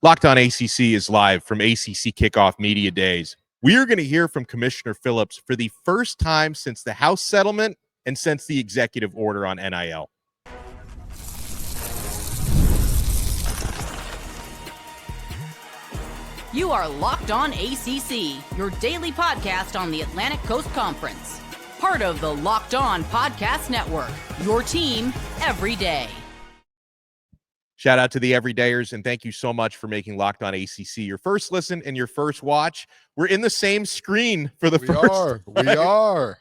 Locked On ACC is live from ACC Kickoff Media Days. We are going to hear from Commissioner Phillips for the first time since the House settlement and since the executive order on NIL. You are Locked On ACC, your daily podcast on the Atlantic Coast Conference. Part of the Locked On Podcast Network, your team every day. Shout out to the everydayers, and thank you so much for making Locked On ACC your first listen and your first watch. We're in the same screen for the first. We are.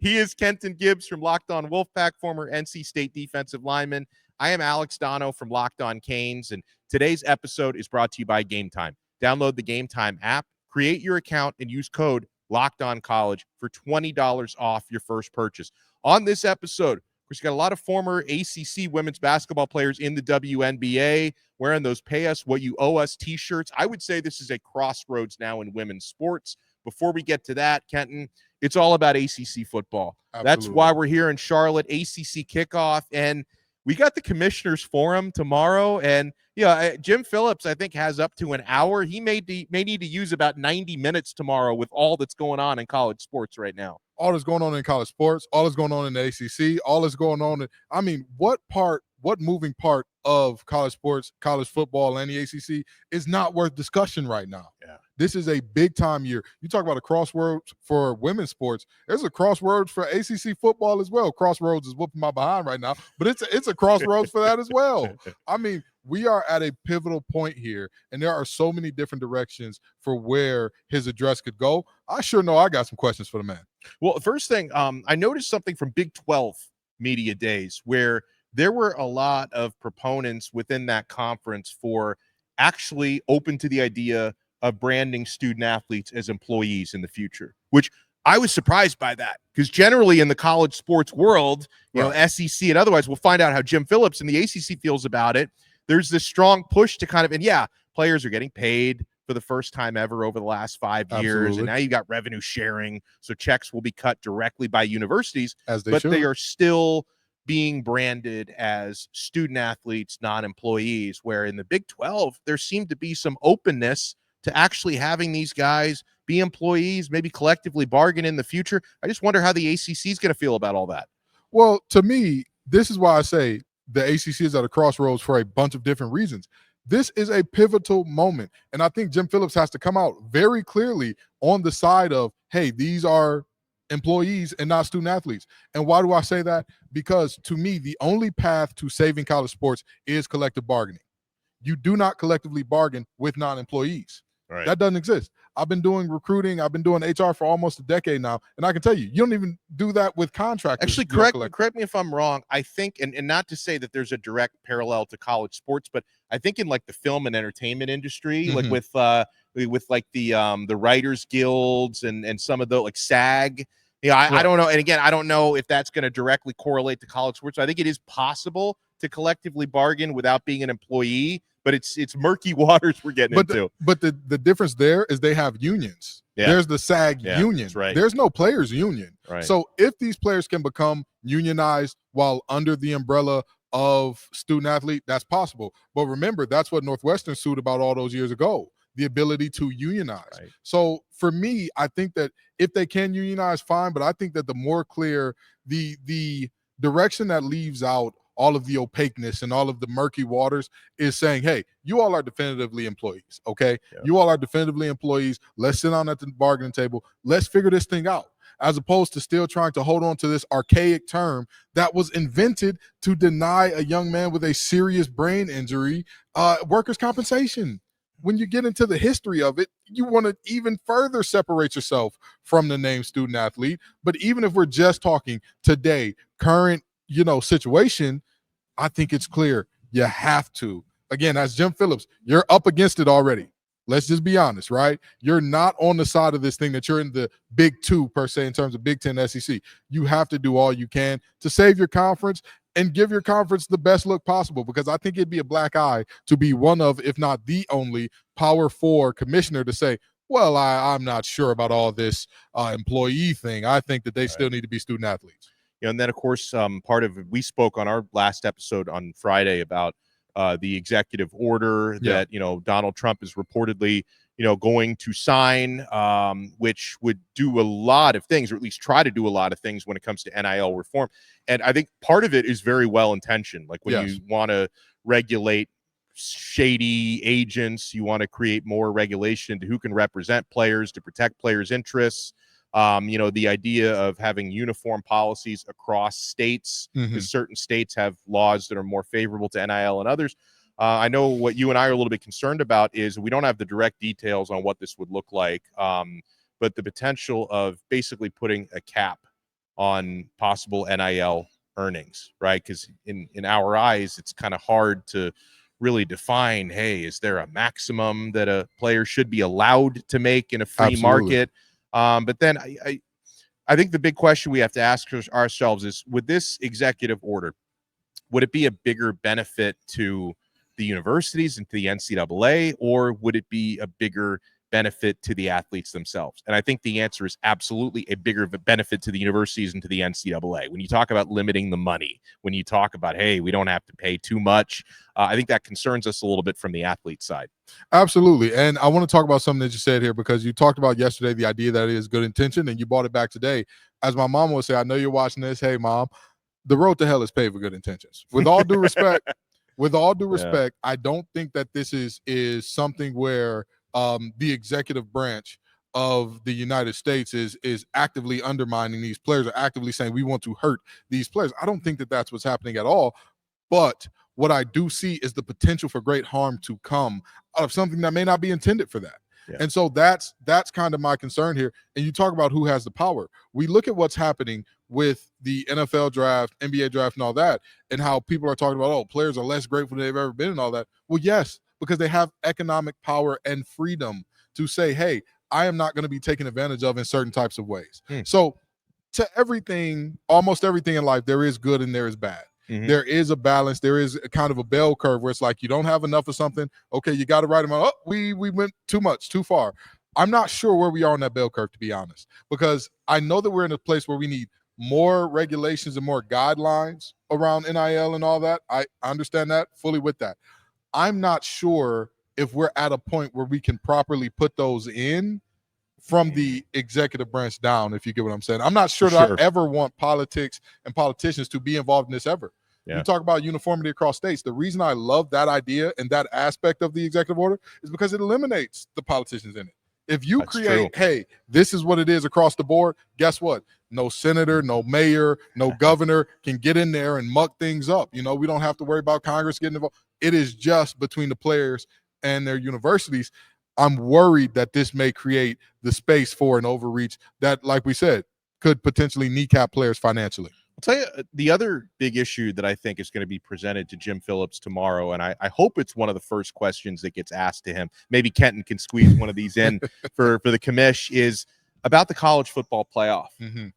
He is Kenton Gibbs from Locked On Wolfpack, former NC State defensive lineman. I am Alex Donno from Locked On Canes, and today's episode is brought to you by Gametime. Download the Gametime app, create your account, and use code LOCKEDONCollege for $20 off your first purchase. On this episode, of course, you got a lot of former ACC women's basketball players in the WNBA wearing those Pay Us What You Owe Us t-shirts. I would say this is a crossroads now in women's sports. Before we get to that, Kenton, it's all about ACC football. Absolutely. That's why we're here in Charlotte, ACC Kickoff, and we got the Commissioners Forum tomorrow, and Jim Phillips, I think, has up to an hour. He may need to use about 90 minutes tomorrow with all that's going on in college sports right now. All that's going on in college sports, all that's going on in the ACC, all that's going on what moving part of college sports, college football, and the ACC is not worth discussion right now? Yeah. This is a big-time year. You talk about a crossroads for women's sports. There's a crossroads for ACC football as well. Crossroads is whooping my behind right now, but it's a crossroads for that as well. I mean, we are at a pivotal point here, and there are so many different directions for where his address could go. I sure know I got some questions for the man. Well, first thing, I noticed something from Big 12 Media Days where there were a lot of proponents within that conference for actually open to the idea of branding student athletes as employees in the future, which I was surprised by that because generally in the college sports world, SEC and otherwise, we'll find out how Jim Phillips and the ACC feels about it. There's this strong push to kind of, players are getting paid for the first time ever over the last 5 years. Absolutely. And now you got revenue sharing. So checks will be cut directly by universities, but they are still being branded as student athletes, non-employees, where in the Big 12, there seemed to be some openness to actually having these guys be employees, maybe collectively bargain in the future. I just wonder how the ACC is going to feel about all that. Well, to me, this is why I say the ACC is at a crossroads for a bunch of different reasons. This is a pivotal moment, and I think Jim Phillips has to come out very clearly on the side of, hey, these are employees and not student athletes. And why do I say that? Because to me, the only path to saving college sports is collective bargaining. You do not collectively bargain with non-employees. Right. That doesn't exist. I've been doing recruiting. I've been doing HR for almost a decade now. And I can tell you, you don't even do that with contractors. Actually, correct me if I'm wrong. I think, and not to say that there's a direct parallel to college sports, but I think in like the film and entertainment industry, like with like the writers guilds and some of the like SAG. I don't know. And again, I don't know if that's going to directly correlate to college sports. I think it is possible to collectively bargain without being an employee, but it's murky waters we're getting into. But the difference there is they have unions. Yeah. There's the SAG union. Right. There's no players union. Right. So if these players can become unionized while under the umbrella of student athlete, that's possible. But remember, that's what Northwestern sued about all those years ago, the ability to unionize. Right. So for me, I think that if they can unionize, fine. But I think that the more clear, the direction that leaves out all of the opaqueness and all of the murky waters is saying, hey, you all are definitively employees, okay? Yeah. You all are definitively employees. Let's sit down at the bargaining table. Let's figure this thing out, as opposed to still trying to hold on to this archaic term that was invented to deny a young man with a serious brain injury workers' compensation. When you get into the history of it, you want to even further separate yourself from the name student athlete. But even if we're just talking today, current situation, I think it's clear you have to. Again, as Jim Phillips, you're up against it already. Let's just be honest, right? You're not on the side of this thing that you're in the Big Two, per se, in terms of Big Ten, SEC. You have to do all you can to save your conference and give your conference the best look possible, because I think it'd be a black eye to be one of, if not the only, Power 4 commissioner to say, well, I'm not sure about all this employee thing. I think that they still need to be student athletes. And then, of course, part of it, we spoke on our last episode on Friday about the executive order that, Donald Trump is reportedly, going to sign, which would do a lot of things, or at least try to do a lot of things when it comes to NIL reform. And I think part of it is very well intentioned. Like when you want to regulate shady agents, you want to create more regulation to who can represent players, to protect players' interests. The idea of having uniform policies across states, because certain states have laws that are more favorable to NIL and others. I know what you and I are a little bit concerned about is we don't have the direct details on what this would look like, but the potential of basically putting a cap on possible NIL earnings, right? Because in our eyes, it's kind of hard to really define, hey, is there a maximum that a player should be allowed to make in a free market? But then I think the big question we have to ask ourselves is, with this executive order, would it be a bigger benefit to the universities and to the NCAA, or would it be a bigger benefit to the athletes themselves? And I think the answer is absolutely a bigger benefit to the universities and to the NCAA. When you talk about limiting the money, when you talk about, hey, we don't have to pay too much, I think that concerns us a little bit from the athlete side. Absolutely. And I want to talk about something that you said here, because you talked about yesterday the idea that it is good intention, and you brought it back today. As my mom would say, I know you're watching this. Hey, Mom, the road to hell is paved with good intentions. With all due respect, I don't think that this is something where the executive branch of the United States is actively undermining these players, or actively saying we want to hurt these players. I don't think that that's what's happening at all. But what I do see is the potential for great harm to come out of something that may not be intended for that. Yeah. And so that's kind of my concern here. And you talk about who has the power. We look at what's happening with the NFL draft, NBA draft, and all that, and how people are talking about, oh, players are less grateful than they've ever been and all that. Well, yes, because they have economic power and freedom to say, hey, I am not going to be taken advantage of in certain types of ways. So to everything, almost everything in life, there is good and there is bad. There is a balance. There is a kind of a bell curve where it's like you don't have enough of something. Okay, you got to write them out. Oh, we went too much, too far. I'm not sure where we are on that bell curve, to be honest, because I know that we're in a place where we need more regulations and more guidelines around NIL and all that. I understand that, fully with that. I'm not sure if we're at a point where we can properly put those in from the executive branch down, if you get what I'm saying. I'm not sure that I ever want politics and politicians to be involved in this ever. Yeah. You talk about uniformity across states. The reason I love that idea and that aspect of the executive order is because it eliminates the politicians in it. If you create, hey, this is what it is across the board, guess what? No senator, no mayor, no governor can get in there and muck things up. We don't have to worry about Congress getting involved. It is just between the players and their universities. I'm worried that this may create the space for an overreach that, like we said, could potentially kneecap players financially. I'll tell you the other big issue that I think is going to be presented to Jim Phillips tomorrow, and I hope it's one of the first questions that gets asked to him. Maybe Kenton can squeeze one of these in for the commish, is about the college football playoff,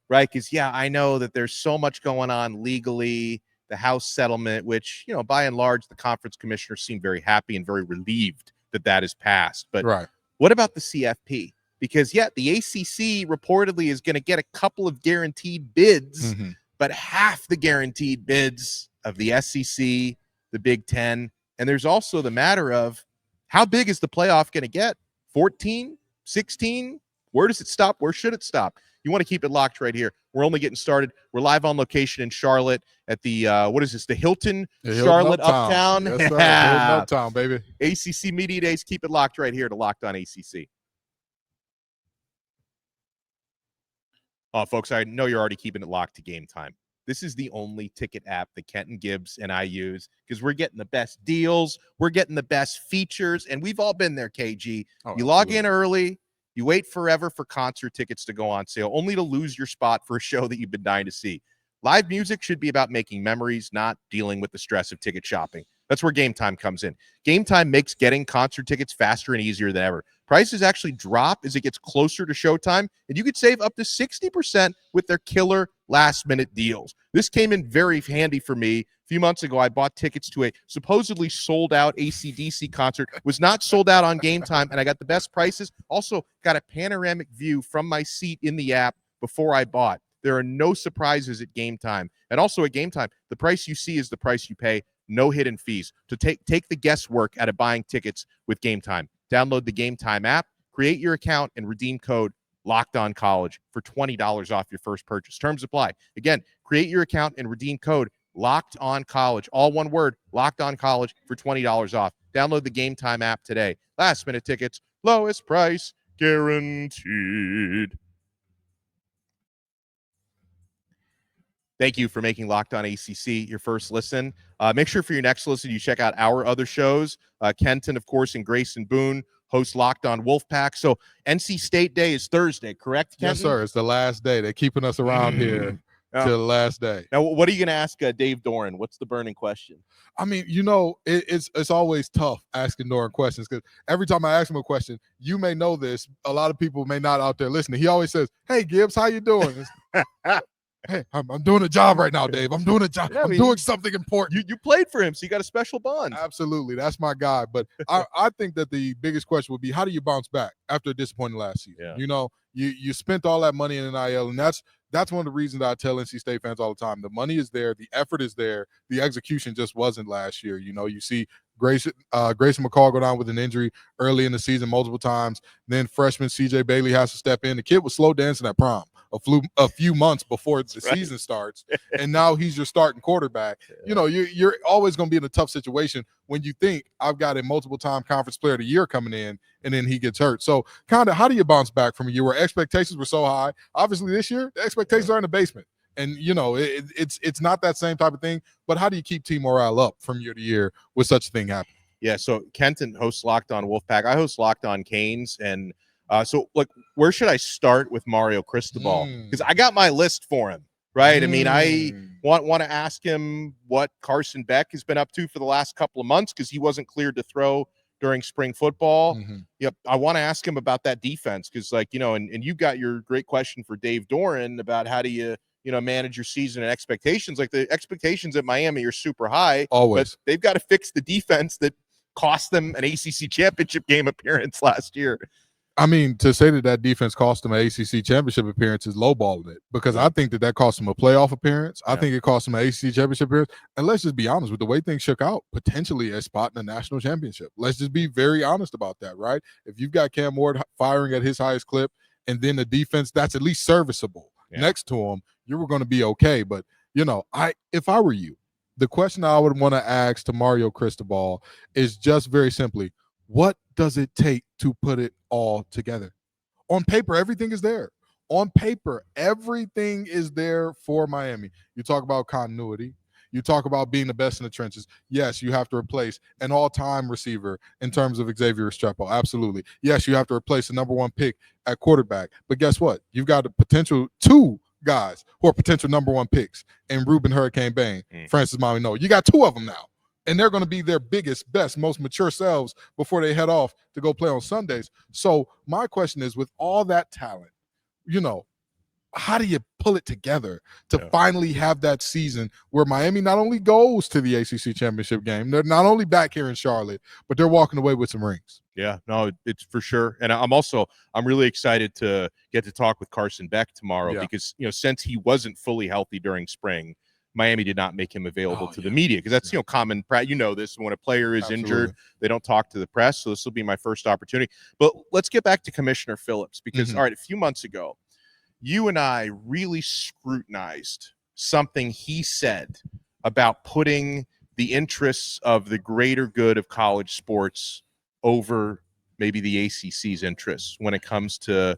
right? Because, I know that there's so much going on legally, the House settlement, which, by and large, the conference commissioners seem very happy and very relieved that is passed. But what about the CFP? Because, the ACC reportedly is going to get a couple of guaranteed bids, but half the guaranteed bids of the SEC, the Big Ten. And there's also the matter of how big is the playoff going to get? 14, 16? Where does it stop? Where should it stop? You want to keep it locked right here. We're only getting started. We're live on location in Charlotte at the, what is this? The Hilton Charlotte Uptown. Yes, sir. Hilton Uptown, baby. ACC Media Days. Keep it locked right here to Locked On ACC. Oh, folks, I know you're already keeping it locked to Gametime. This is the only ticket app that Kenton Gibbs and I use because we're getting the best deals. We're getting the best features, and we've all been there, KG. You log in early. You wait forever for concert tickets to go on sale, only to lose your spot for a show that you've been dying to see. Live music should be about making memories, not dealing with the stress of ticket shopping. That's where Gametime comes in. Gametime makes getting concert tickets faster and easier than ever. Prices actually drop as it gets closer to showtime, and you could save up to 60% with their killer last-minute deals. This came in very handy for me. A few months ago, I bought tickets to a supposedly sold-out AC/DC concert. Was not sold out on Gametime, and I got the best prices. Also, got a panoramic view from my seat in the app before I bought. There are no surprises at Gametime. And also at Gametime, the price you see is the price you pay. no hidden fees. To take the guesswork out of buying tickets with Gametime. Download the Gametime app, create your account, and redeem code LOCKEDONCollege for $20 off your first purchase. Terms apply. Again, create your account and redeem code LOCKEDONCollege, all one word, LOCKEDONCollege for $20 off. Download the Gametime app today. Last minute tickets, lowest price guaranteed. Thank you for making Locked On ACC your first listen. Make sure for your next listen, you check out our other shows. Kenton, of course, and Grayson Boone host Locked On Wolfpack. So NC State Day is Thursday, correct, Kenton? Yes, sir. It's the last day. They're keeping us around here till the last day. Now, what are you going to ask Dave Doeren? What's the burning question? I mean, it's always tough asking Doeren questions because every time I ask him a question, you may know this, a lot of people may not out there listening. He always says, "Hey, Gibbs, how you doing?" Hey, I'm doing a job right now, Dave. I'm doing a job. I'm doing something important. You played for him, so you got a special bond. Absolutely. That's my guy. But I think that the biggest question would be, how do you bounce back after a disappointing last season? Yeah. You spent all that money in NIL, and that's one of the reasons that I tell NC State fans all the time. The money is there. The effort is there. The execution just wasn't last year. You see Grayson McCall go down with an injury early in the season multiple times. Then freshman C.J. Bailey has to step in. The kid was slow dancing at prom a few months before the season starts, and now he's your starting quarterback. Yeah. You're always going to be in a tough situation when you think I've got a multiple-time conference player of the year coming in, and then he gets hurt. So kind of how do you bounce back from a year where expectations were so high? Obviously this year, the expectations are in the basement. And, it's not that same type of thing, but how do you keep team morale up from year to year with such a thing happening? Yeah, so Kenton hosts Locked On Wolfpack. I host Locked On Canes, and so where should I start with Mario Cristobal? Because I got my list for him, right? I mean, I want to ask him what Carson Beck has been up to for the last couple of months because he wasn't cleared to throw during spring football. Yep, I want to ask him about that defense because, and you got your great question for Dave Doeren about how do you manage your season and expectations. Like the expectations at Miami are super high. Always. But they've got to fix the defense that cost them an ACC championship game appearance last year. I mean, to say that defense cost them an ACC championship appearance is lowballing it because I think that cost them a playoff appearance. I think it cost them an ACC championship appearance. And let's just be honest with the way things shook out, potentially a spot in the national championship. Let's just be very honest about that, right? If you've got Cam Ward firing at his highest clip and then the defense that's at least serviceable next to him, you were going to be okay. But, if I were you, the question I would want to ask to Mario Cristobal is just very simply, what does it take to put it all together? On paper, everything is there. On paper, everything is there for Miami. You talk about continuity. You talk about being the best in the trenches. Yes, you have to replace an all-time receiver in terms of Xavier Restrepo. Absolutely. Yes, you have to replace the number one pick at quarterback. But guess what? You've got the potential two guys who are potential number one picks in Ruben Hurricane Bain, Francis Mauigoa. You got two of them now. And they're going to be their biggest, best, most mature selves before they head off to go play on Sundays. So my question is, with all that talent, how do you pull it together to finally have that season where Miami not only goes to the ACC championship game, they're not only back here in Charlotte, but they're walking away with some rings? Yeah, no, it's for sure. And I'm really excited to get to talk with Carson Beck tomorrow because, since he wasn't fully healthy during spring, Miami did not make him available to the media because that's, common practice. This when a player is injured, they don't talk to the press. So this will be my first opportunity. But let's get back to Commissioner Phillips because, all right, a few months ago, you and I really scrutinized something he said about putting the interests of the greater good of college sports over maybe the ACC's interests when it comes to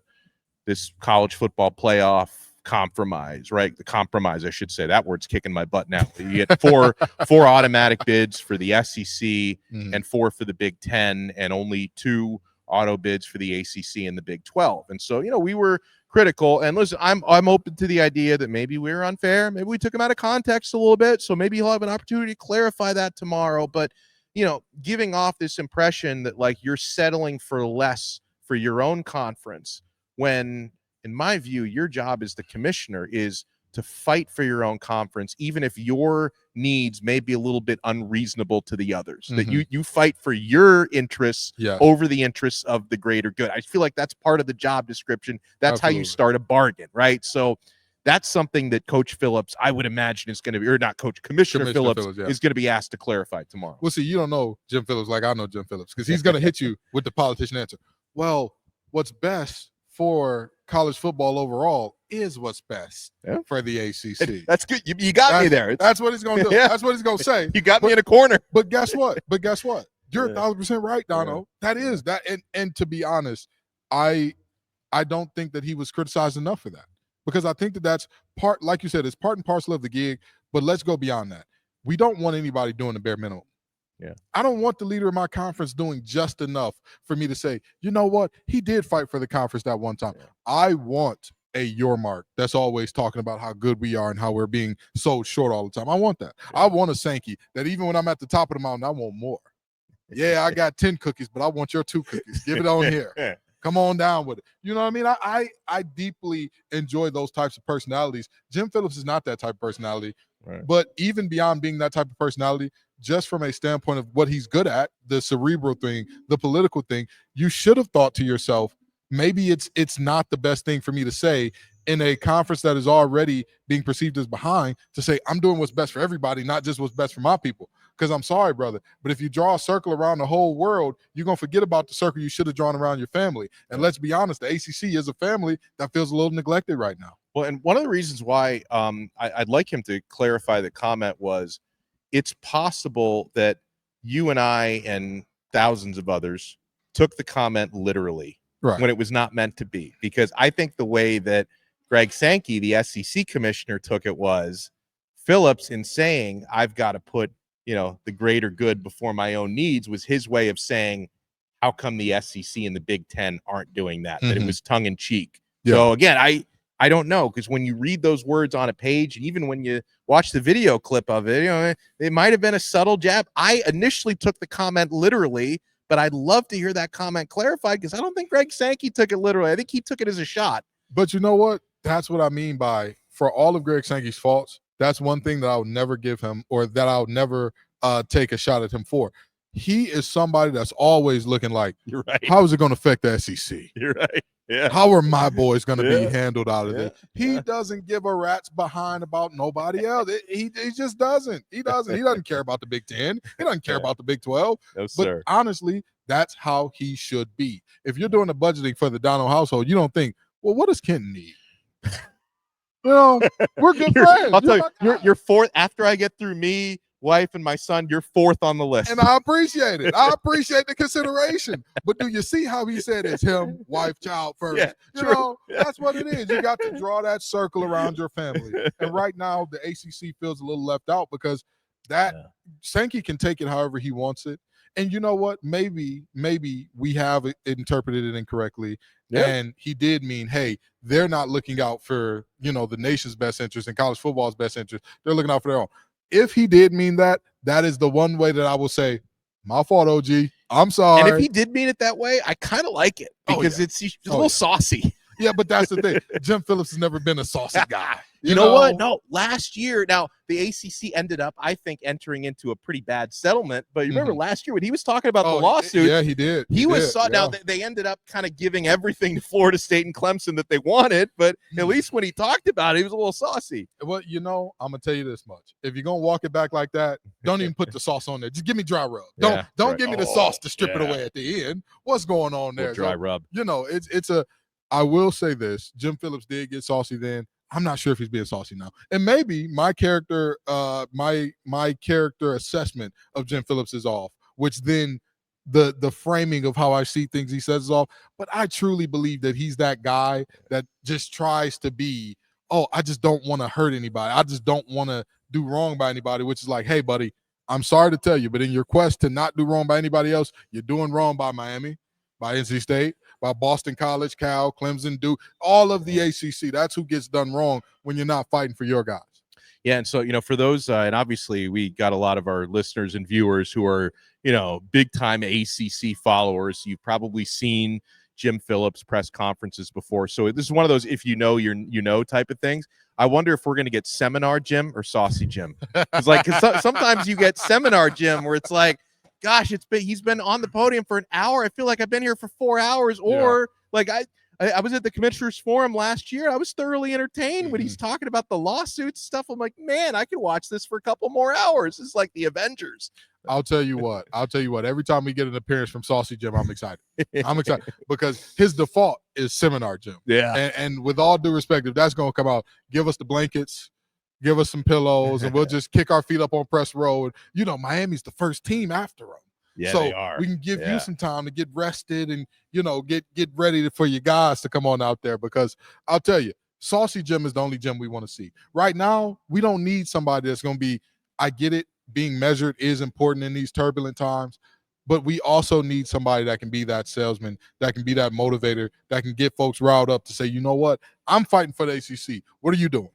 this college football playoff compromise, right? The compromise, I should say. That word's kicking my butt now. You get four automatic bids for the SEC and 4 for the Big Ten and only 2 auto bids for the ACC and the Big 12. And so, we were critical. And listen, I'm open to the idea that maybe we were unfair. Maybe we took him out of context a little bit. So maybe he'll have an opportunity to clarify that tomorrow. But, giving off this impression that you're settling for less for your own conference when, in my view, your job as the commissioner is to fight for your own conference, even if your needs may be a little bit unreasonable to the others, that you fight for your interests over the interests of the greater good. I feel like that's part of the job description. That's how you start a bargain, right? So That's something that Coach Phillips, I would imagine, is going to be, or not Coach, Commissioner Phillips is going to be asked to clarify tomorrow. Well, see, you don't know Jim Phillips like I know Jim Phillips, because he's going to hit you with the politician answer. Well, what's best for college football overall is what's best for the ACC. That's good. You got me there. That's what he's going to do. That's what he's going to say. You got me in a corner. But guess what? You're 1,000% right, Donno. That is that. And to be honest, I don't think that he was criticized enough for that, because I think that that's part, like you said, it's part and parcel of the gig. But let's go beyond that. We don't want anybody doing the bare minimum. Yeah. I don't want the leader of my conference doing just enough for me to say, you know what, he did fight for the conference that one time. Yeah. I want a your mark that's always talking about how good we are and how we're being sold short all the time. I want that. Yeah. I want a Sankey that even when I'm at the top of the mountain, I want more. Yeah, I got 10 cookies, but I want your 2 cookies. Give it on here. Come on down with it. You know what I mean? I deeply enjoy those types of personalities. Jim Phillips is not that type of personality. Right. But even beyond being that type of personality, just from a standpoint of what he's good at, the cerebral thing, the political thing, you should have thought to yourself, maybe it's not the best thing for me to say in a conference that is already being perceived as behind, to say I'm doing what's best for everybody, not just what's best for my people. Because I'm sorry, brother, but if you draw a circle around the whole world, you're going to forget about the circle you should have drawn around your family. And let's be honest, the ACC is a family that feels a little neglected right now. Well, and one of the reasons why I'd like him to clarify the comment was, it's possible that you and I and thousands of others took the comment literally when it was not meant to be. Because I think the way that Greg Sankey, the SEC commissioner, took it was Phillips, in saying I've got to put the greater good before my own needs, was his way of saying, how come the SEC and the Big Ten aren't doing that? That it was tongue in cheek. Yeah. So again, I don't know, because when you read those words on a page, and even when you watch the video clip of it, it might have been a subtle jab. I initially took the comment literally, but I'd love to hear that comment clarified, because I don't think Greg Sankey took it literally. I think he took it as a shot. But you know what? That's what I mean by, for all of Greg Sankey's faults, that's one thing that I would never give him, or that I would never take a shot at him for. He is somebody that's always looking like, you're right, how is it going to affect the SEC? You're right. Yeah. How are my boys going to be handled out of this? He doesn't give a rat's behind about nobody else. He just doesn't. He doesn't care about the Big Ten. He doesn't care about the Big 12. No, but sir. Honestly, that's how he should be. If you're doing the budgeting for the Donno household, you don't think, well, what does Kenton need? We're good friends. I'll tell you, you're fourth after I get through me, wife, and my son. You're fourth on the list, and I appreciate it. I appreciate the consideration. But do you see how he said it's him, wife, child first? Yeah, that's what it is. You got to draw that circle around your family. And right now, the ACC feels a little left out, because Sankey can take it however he wants it. And you know what? Maybe we have interpreted it incorrectly. Yeah. And he did mean, hey, they're not looking out for, the nation's best interest and college football's best interest. They're looking out for their own. If he did mean that, that is the one way that I will say, my fault, OG. I'm sorry. And if he did mean it that way, I kind of like it, because it's a little saucy. Yeah, but that's the thing. Jim Phillips has never been a saucy guy. You know what? No, last year, now the ACC ended up, I think, entering into a pretty bad settlement. But you remember last year when he was talking about the lawsuit? Yeah, he did. Now they ended up kind of giving everything to Florida State and Clemson that they wanted. But at least when he talked about it, he was a little saucy. Well, I'm going to tell you this much. If you're going to walk it back like that, don't even put the sauce on there. Just give me dry rub. Don't give me the sauce to strip it away at the end. What's going on there? Dry rub. I will say this. Jim Phillips did get saucy then. I'm not sure if he's being saucy now. And maybe my character, my character assessment of Jim Phillips is off, which then the framing of how I see things he says is off. But I truly believe that he's that guy that just tries to be, I just don't want to hurt anybody. I just don't want to do wrong by anybody, which is like, hey, buddy, I'm sorry to tell you, but in your quest to not do wrong by anybody else, you're doing wrong by Miami, by NC State, by Boston College, Cal, Clemson, Duke, all of the ACC. That's who gets done wrong when you're not fighting for your guys. Yeah, and so, for those, and obviously we got a lot of our listeners and viewers who are, big-time ACC followers. You've probably seen Jim Phillips press conferences before. So this is one of those if you know type of things. I wonder if we're going to get seminar Jim or saucy Jim. Because sometimes you get seminar Jim where it's like, gosh, he's been on the podium for an hour. I feel like I've been here for 4 hours, or I was at the Commissioners Forum last year. I was thoroughly entertained when he's talking about the lawsuits stuff. I'm like, man, I could watch this for a couple more hours. It's like the Avengers. I'll tell you what. Every time we get an appearance from Saucy Jim, I'm excited. I'm excited because his default is Seminar Jim. Yeah. And with all due respect, if that's going to come out, give us the blankets, give us some pillows, and we'll just kick our feet up on press road. You know, Miami's the first team after them. Yeah, so they are. We can give you some time to get rested and, you know, get ready for your guys to come on out there, because I'll tell you, Saucy Jim is the only Jim we want to see. Right now, we don't need somebody that's going to be, I get it, being measured is important in these turbulent times, but we also need somebody that can be that salesman, that can be that motivator, that can get folks riled up to say, you know what, I'm fighting for the ACC. What are you doing?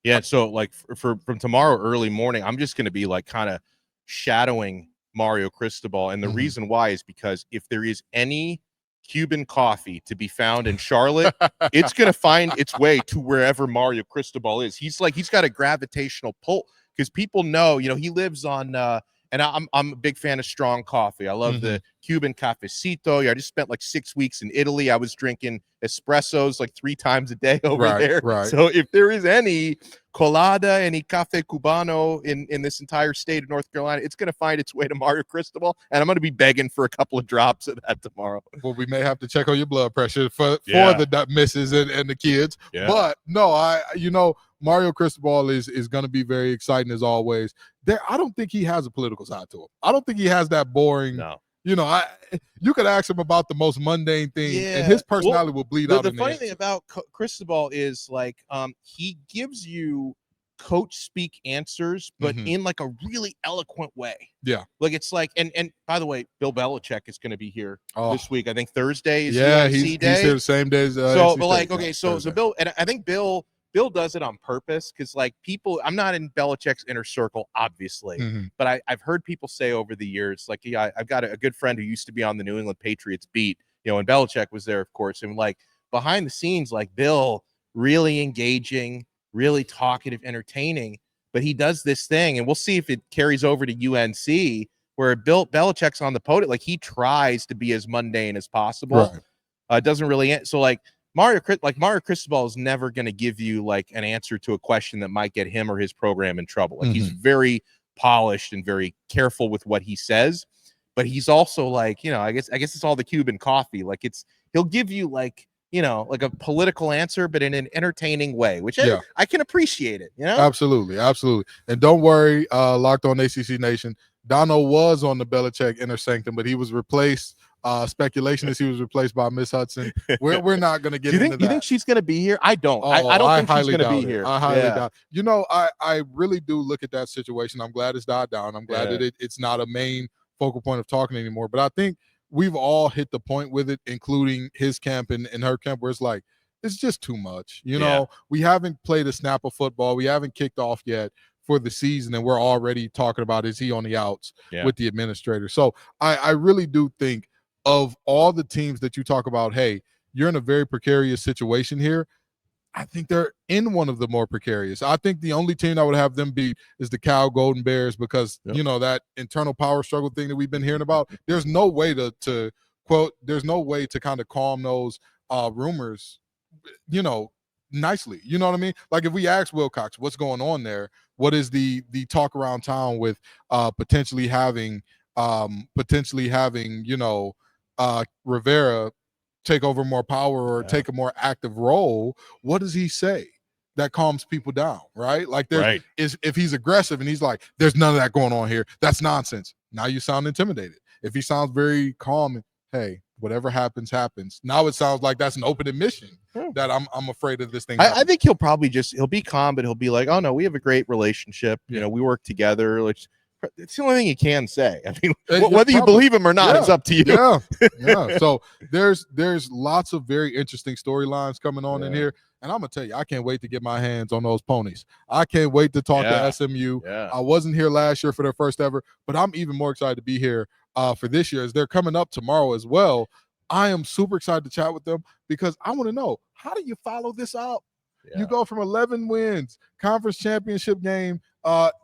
Yeah, so like from tomorrow early morning, I'm just going to be like kind of shadowing Mario Cristobal, and the reason why is because if there is any Cuban coffee to be found in Charlotte, it's going to find its way to wherever Mario Cristobal is. He's got a gravitational pull, because people know, you know, he lives on and I'm a big fan of strong coffee. I love the Cuban cafecito. I just spent like 6 weeks in Italy. I was drinking espressos like 3 times a day over there. Right. So if there is any colada, any cafe cubano in this entire state of North Carolina, it's going to find its way to Mario Cristobal, and I'm going to be begging for a couple of drops of that tomorrow. Well, we may have to check on your blood pressure for the misses and the kids. Yeah. But no, Mario Cristobal is going to be very exciting as always. I don't think he has a political side to him. I don't think he has that boring. No. You know, you could ask him about the most mundane thing, and his personality will bleed out. The funny thing about Cristobal is like he gives you coach speak answers, but in like a really eloquent way. Yeah, like it's like, and by the way, Bill Belichick is going to be here this week. I think Thursday is UNC day. He's here the same day as so, but like, okay, so Bill, and I think Bill does it on purpose, because like people, I'm not in Belichick's inner circle, obviously, but I've heard people say over the years, like, yeah, I've got a good friend who used to be on the New England Patriots beat, you know, and Belichick was there, of course, and like behind the scenes, like Bill, really engaging, really talkative, entertaining, but he does this thing, and we'll see if it carries over to UNC, where Belichick's on the podium, like he tries to be as mundane as possible. Right. Doesn't really, so like, Mario Cristobal is never going to give you like an answer to a question that might get him or his program in trouble. Like he's very polished and very careful with what he says, but he's also like, you know, I guess it's all the Cuban coffee. Like he'll give you like, you know, like a political answer, but in an entertaining way, which I can appreciate it, you know? Absolutely. And don't worry, Locked On ACC Nation, Donno was on the Belichick inner sanctum, but he was replaced. Speculation is he was replaced by Miss Hudson. We're not going to get into that. You think she's going to be here? I don't. I don't think she's going to be here. I highly doubt. You know, I really do look at that situation. I'm glad it's died down. I'm glad that it's not a main focal point of talking anymore. But I think we've all hit the point with it, including his camp and her camp, where it's like, it's just too much. You know, we haven't played a snap of football. We haven't kicked off yet for the season, and we're already talking about, is he on the outs with the administrator? So I really do think, of all the teams that you talk about, hey, you're in a very precarious situation here, I think they're in one of the more precarious. I think the only team that would have them beat is the Cal Golden Bears, because, you know, that internal power struggle thing that we've been hearing about, there's no way to quote, there's no way to kind of calm those rumors, you know, nicely. You know what I mean? Like if we ask Wilcox what's going on there, what is the talk around town with potentially having, you know, Rivera take over more power or take a more active role, what does he say that calms people down, right? Like is if he's aggressive and he's like, there's none of that going on here, that's nonsense. Now you sound intimidated. If he sounds very calm, hey, whatever happens. Now it sounds like that's an open admission that I'm afraid of this thing. I think he'll be calm, but he'll be like, oh no, we have a great relationship. You know, we work together. It's the only thing you can say. I mean, whether you believe him or not, it's up to you. Yeah. So there's lots of very interesting storylines coming on in here. And I'm going to tell you, I can't wait to get my hands on those ponies. I can't wait to talk to SMU. I wasn't here last year for their first ever, but I'm even more excited to be here for this year, as they're coming up tomorrow as well. I am super excited to chat with them, because I want to know, how do you follow this up? You go from 11 wins, conference championship game,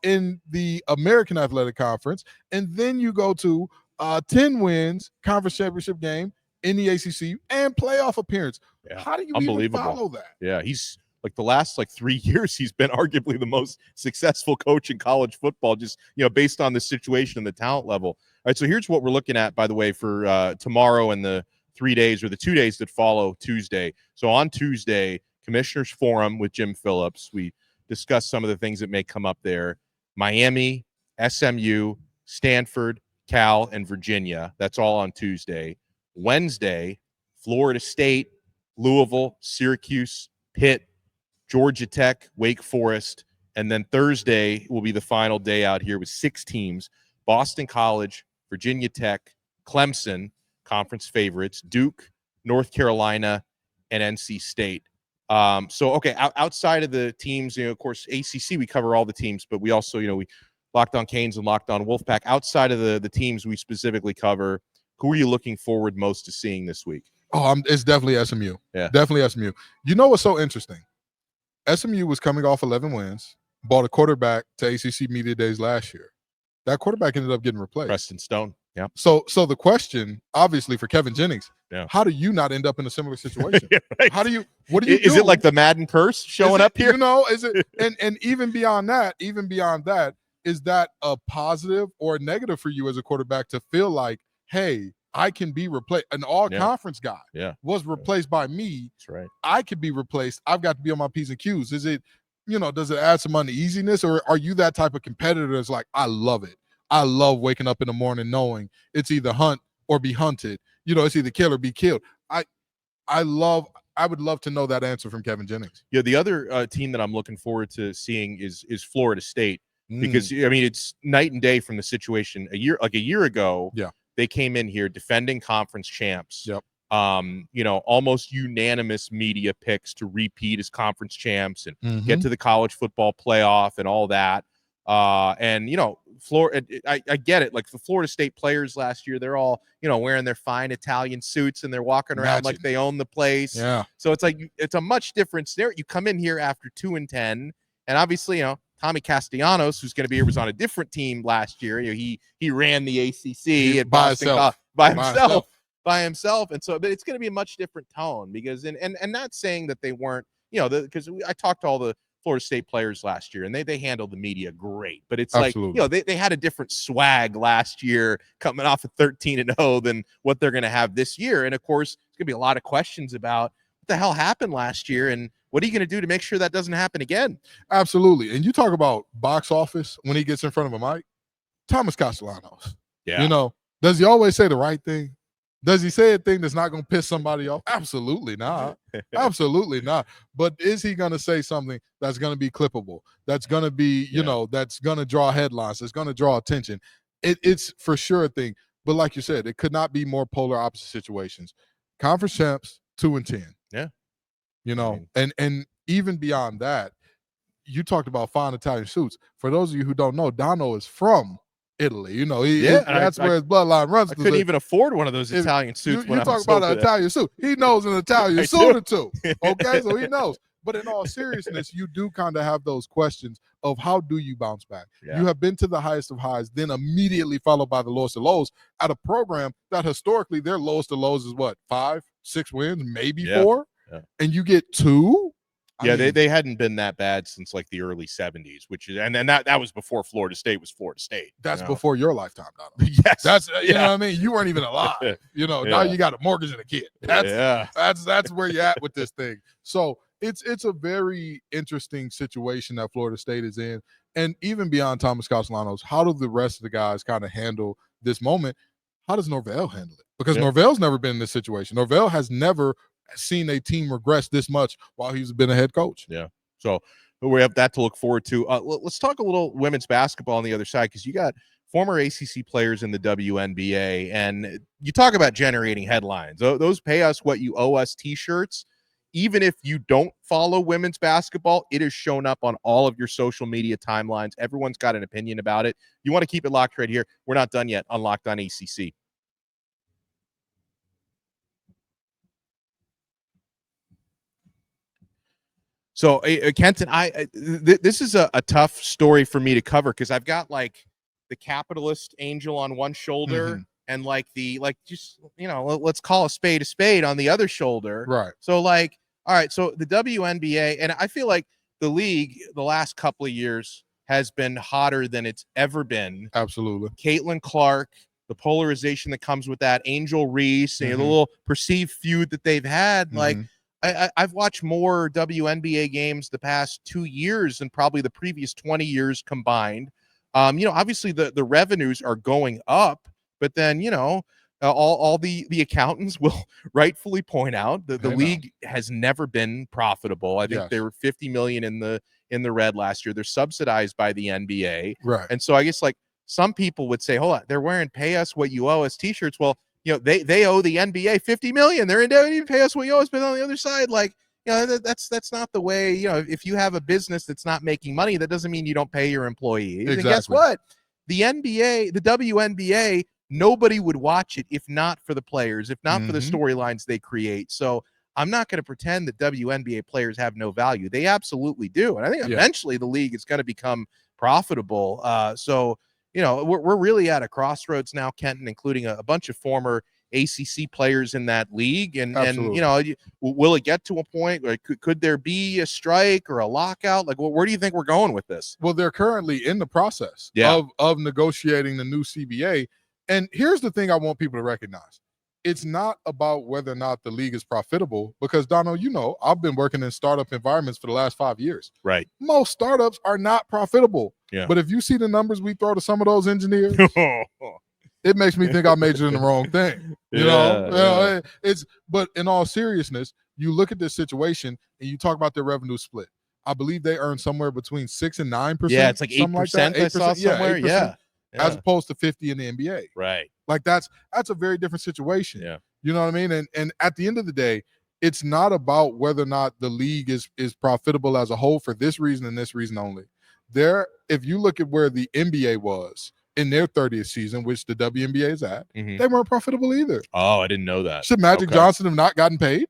in the American Athletic Conference, and then you go to 10 wins, conference championship game in the ACC and playoff appearance. Yeah. How do you even follow that? Yeah, he's like the last 3 years, he's been arguably the most successful coach in college football, just, based on the situation and the talent level. All right, so here's what we're looking at, by the way, for tomorrow and the 3 days or the 2 days that follow Tuesday. So on Tuesday, Commissioner's Forum with Jim Phillips. We discuss some of the things that may come up there. Miami, SMU, Stanford, Cal, and Virginia. That's all on Tuesday. Wednesday, Florida State, Louisville, Syracuse, Pitt, Georgia Tech, Wake Forest, and then Thursday will be the final day out here with 6 teams: Boston College, Virginia Tech, Clemson, conference favorites, Duke, North Carolina, and NC State. Outside of the teams, of course, ACC, we cover all the teams, but we also, we Locked On Canes and Locked On Wolfpack. Outside of the teams we specifically cover, who are you looking forward most to seeing this week? It's definitely SMU. Yeah. Definitely SMU. You know what's so interesting? SMU was coming off 11 wins, bought a quarterback to ACC Media Days last year. That quarterback ended up getting replaced. Preston Stone. Yeah. So the question, obviously, for Kevin Jennings, yeah, how do you not end up in a similar situation? Yeah, right. What do you do? Is it like the Madden curse showing up here? Is it and even beyond that, is that a positive or a negative for you as a quarterback to feel like, hey, I can be replaced? An all-conference guy was replaced by me. That's right. I could be replaced. I've got to be on my P's and Q's. Is it, does it add some uneasiness, or are you that type of competitor that's like, I love it. I love waking up in the morning knowing it's either hunt or be hunted. It's either kill or be killed. I would love to know that answer from Kevin Jennings. Yeah, the other team that I'm looking forward to seeing is Florida State, because it's night and day from the situation a year ago. Yeah. They came in here defending conference champs. Yep. Almost unanimous media picks to repeat as conference champs and get to the college football playoff and all that. Florida, I get it. Like the Florida State players last year, they're all, wearing their fine Italian suits and they're walking around like they own the place. Yeah. So it's like, it's a much different scenario. You come in here after 2-10, and obviously, Tommy Castellanos, who's going to be here, was on a different team last year. He ran the ACC at Boston by himself. And so, but it's going to be a much different tone because, and not saying that they weren't, because I talked to all the Florida State players last year, and they handled the media great. But it's Absolutely. like, they had a different swag last year coming off of 13-0 than what they're going to have this year. And of course, there's going to be a lot of questions about what the hell happened last year and what are you going to do to make sure that doesn't happen again? Absolutely. And you talk about box office when he gets in front of a mic. Thomas Castellanos. Yeah. Does he always say the right thing? Does he say a thing that's not going to piss somebody off? Absolutely not. Absolutely not. But is he going to say something that's going to be clippable? That's going to be, that's going to draw headlines. That's going to draw attention. It's for sure a thing. But like you said, it could not be more polar opposite situations. Conference champs, 2-10. Yeah. And even beyond that, you talked about fine Italian suits. For those of you who don't know, Donno is from Italy. That's where his bloodline runs. I couldn't even afford one of those Italian suits. You talk about an Italian suit. He knows an Italian suit or two. Okay, so he knows. But in all seriousness, you do kind of have those questions of how do you bounce back? Yeah. You have been to the highest of highs, then immediately followed by the lowest of lows at a program that historically their lowest of lows is what, 5-6 wins, maybe 4? Yeah. And you get 2? They hadn't been that bad since like the early 70s, which is, and then that was before Florida State was Florida State. That's before your lifetime, Donno. Yes. That's you know what I mean? You weren't even alive. Now you got a mortgage and a kid. That's where you're at with this thing. So it's a very interesting situation that Florida State is in. And even beyond Thomas Castellanos, how do the rest of the guys kind of handle this moment? How does Norvell handle it? Because Norvell's never been in this situation. Norvell has never seen a team regress this much while he's been a head coach. Yeah. So we have that to look forward to. Let's talk a little women's basketball on the other side, because you got former ACC players in the WNBA, and you talk about generating headlines. Those pay us what you owe us t-shirts. Even if you don't follow women's basketball, it has shown up on all of your social media timelines. Everyone's got an opinion about it. You want to keep it locked right here. We're not done yet on Locked On ACC. So, Kenton, this is a tough story for me to cover because I've got like the capitalist angel on one shoulder and just let's call a spade on the other shoulder. Right. So like, all right, so the WNBA, and I feel like the league the last couple of years has been hotter than it's ever been. Absolutely. Caitlin Clark, the polarization that comes with that, Angel Reese, the little perceived feud that they've had. Like, I've watched more WNBA games the past 2 years than probably the previous 20 years combined. Obviously the revenues are going up, but then, all the accountants will rightfully point out that the league has never been profitable. I think they were 50 million in the red last year. They're subsidized by the NBA. Right. And so I guess like some people would say, hold on, they're wearing pay us what you owe us t-shirts. Well, they owe the NBA 50 million. They're in there, you pay us what you owe us, but on the other side, like, that's not the way. If you have a business that's not making money, that doesn't mean you don't pay your employees. Exactly. And guess what? The NBA, the WNBA, nobody would watch it if not for the players, if not for the storylines they create. So I'm not going to pretend that WNBA players have no value. They absolutely do. And I think eventually the league is going to become profitable. So we're really at a crossroads now, Kenton, including a bunch of former ACC players in that league. And will it get to a point like could there be a strike or a lockout? Like, where do you think we're going with this? Well, they're currently in the process of negotiating the new CBA. And here's the thing I want people to recognize. It's not about whether or not the league is profitable, because Donno, I've been working in startup environments for the last 5 years. Right. Most startups are not profitable. Yeah. But if you see the numbers we throw to some of those engineers, it makes me think I majored in the wrong thing. But in all seriousness, you look at this situation and you talk about their revenue split. I believe they earn somewhere between 6 and 9%. Yeah, it's like 8%. Like I saw somewhere. Yeah. As opposed to 50 in the NBA. Right. Like that's a very different situation. Yeah. You know what I mean? And at the end of the day, it's not about whether or not the league is profitable as a whole for this reason and this reason only. If you look at where the NBA was in their 30th season, which the WNBA is at, they weren't profitable either. Oh, I didn't know that. Should Magic Johnson have not gotten paid?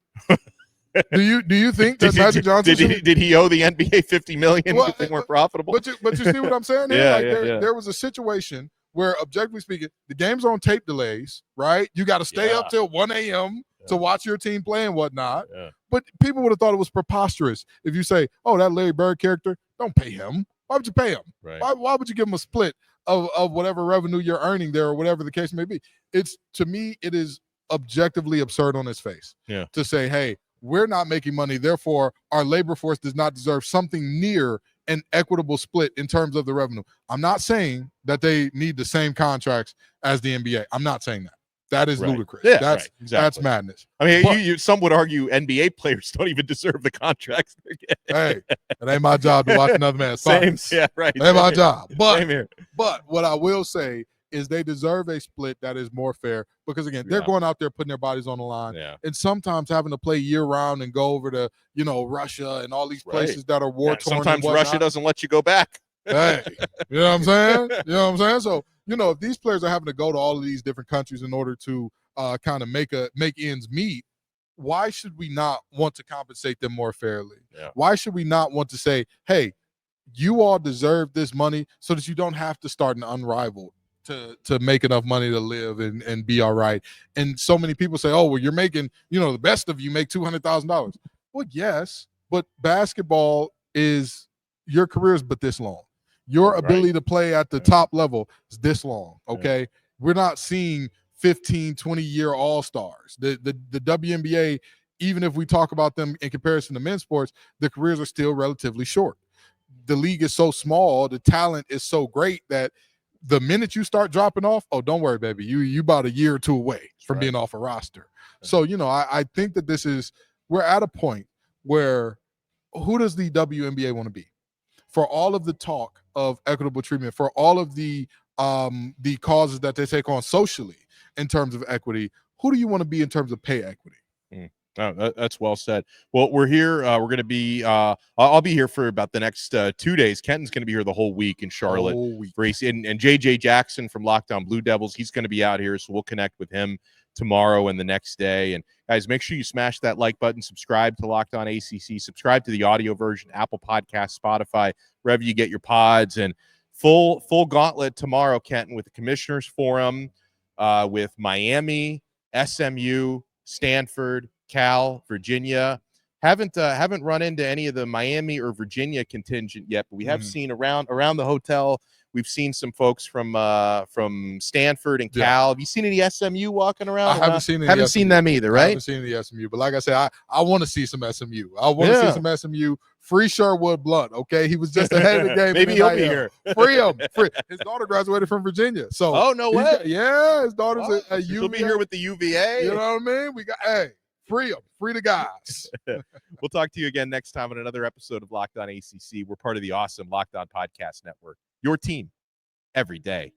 Do you think that Magic Johnson did he owe the NBA 50 million because they weren't profitable? But you see what I'm saying? There was a situation where, objectively speaking, the game's on tape delays, right? You got to stay up till 1 a.m. to watch your team play and whatnot. Yeah. But people would have thought it was preposterous if you say, oh, that Larry Bird character, don't pay him. Why would you pay him? Right. Why would you give him a split of whatever revenue you're earning there or whatever the case may be? To me, it is objectively absurd on its face to say, hey, we're not making money, therefore our labor force does not deserve something near an equitable split in terms of the revenue. I'm not saying that they need the same contracts as the NBA. I'm not saying that. That is ludicrous. Yeah, that's madness. I mean, some would argue NBA players don't even deserve the contracts they're getting. Hey, it ain't my job to watch another man's pockets. Yeah, right. It ain't my job. Same here. But what I will say is they deserve a split that is more fair, because again, they're going out there putting their bodies on the line, and sometimes having to play year round and go over to Russia and all these places that are war torn. Sometimes Russia doesn't let you go back. Hey, you know what I'm saying? So if these players are having to go to all of these different countries in order to kind of make ends meet, why should we not want to compensate them more fairly? Yeah. Why should we not want to say, hey, you all deserve this money so that you don't have to start an unrivaled to make enough money to live and be all right? And so many people say, oh, well, you're making, the best of you make $200,000. Well, yes, but basketball is, your career is but this long. Your ability to play at the top level is this long, okay? We're not seeing 15, 20-year all-stars. The WNBA, even if we talk about them in comparison to men's sports, the careers are still relatively short. The league is so small, the talent is so great that the minute you start dropping off, oh, don't worry, baby. You about a year or two away from being off a roster. So, I think that we're at a point where, who does the WNBA want to be? For all of the talk of equitable treatment, for all of the causes that they take on socially in terms of equity, who do you want to be in terms of pay equity? Oh, that's well said. Well, we're here. We're going to be I'll be here for about the next 2 days. Kenton's going to be here the whole week in Charlotte. And JJ Jackson from Lockdown Blue Devils, he's going to be out here, so we'll connect with him tomorrow and the next day. And guys, make sure you smash that like button, subscribe to Locked On ACC, subscribe to the audio version, Apple Podcasts, Spotify, wherever you get your pods. And full gauntlet tomorrow, Kenton, with the Commissioners Forum, with Miami, SMU, Stanford, Cal, Virginia. Haven't run into any of the Miami or Virginia contingent yet, but we have seen around the hotel. We've seen some folks from Stanford and Cal. Have you seen any SMU walking around? I haven't seen any. Haven't seen them either, right? I haven't seen any SMU, but like I said, I want to see some SMU. I want to see some SMU. Free Sherwood Blunt, okay? He was just ahead of the game. Maybe he'll be here. Free him. Free. His daughter graduated from Virginia. So oh no way! His daughter's a UVA. He'll be here with the UVA. You know what I mean? We got free them. Free the guys. We'll talk to you again next time on another episode of Locked On ACC. We're part of the awesome Locked On Podcast Network. Your team every day.